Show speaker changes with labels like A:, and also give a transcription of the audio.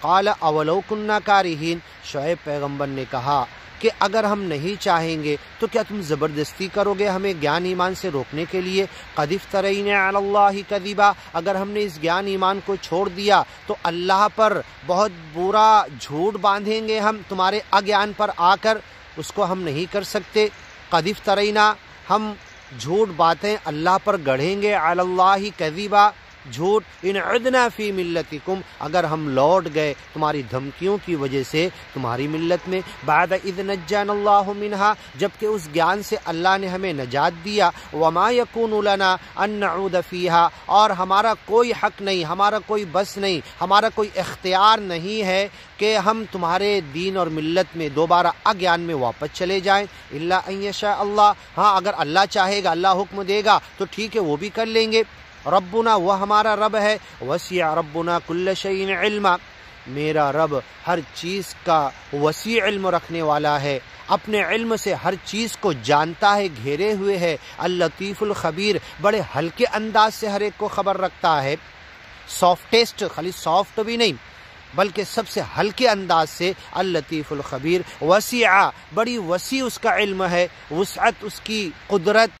A: قال اولو كنا کارہین، شعیب پیغمبر نے کہا کہ اگر ہم نہیں چاہیں گے تو کیا تم زبردستی کرو گے ہمیں گیان ایمان سے روکنے کے لیے؟ قد افترینا علی اللہ کذبا، اگر ہم نے اس گیان ایمان کو چھوڑ دیا تو اللہ پر بہت برا جھوٹ باندھیں گے ہم تمہارے اگیان پر آ کر، اس کو ہم نہیں کر سکتے۔ قد افترینا، ہم جھوٹ باتیں اللہ پر گڑھیں گے، علی اللہ کذبا، جھوٹ، ان عدنا فی ملتکم، اگر ہم لوٹ گئے تمہاری دھمکیوں کی وجہ سے تمہاری ملت میں، بعد اذ نجانا اللہ منہا، جبکہ اس گیان سے اللہ نے ہمیں نجات دیا، وما یکون لنا ان نعود فیہا، اور ہمارا کوئی حق نہیں، ہمارا کوئی بس نہیں، ہمارا کوئی اختیار نہیں ہے کہ ہم تمہارے دین اور ملت میں دوبارہ اگیان میں واپس چلے جائیں، الا ان یشاء اللہ، ہاں اگر اللہ چاہے گا، اللہ حکم دے گا تو ٹھیک ہے وہ بھی کر لیں گے۔ ربنا، وہ ہمارا رب ہے، وسع ربنا کل شیء علما، میرا رب ہر چیز کا وسیع علم رکھنے والا ہے، اپنے علم سے ہر چیز کو جانتا ہے، گھیرے ہوئے ہے، اللطیف الخبیر، بڑے ہلکے انداز سے ہر ایک کو خبر رکھتا ہے، سافٹیسٹ، خالی سافٹ بھی نہیں بلکہ سب سے ہلکے انداز سے، اللطیف الخبیر، وسیع، بڑی وسیع اس کا علم ہے، وسعت اس کی قدرت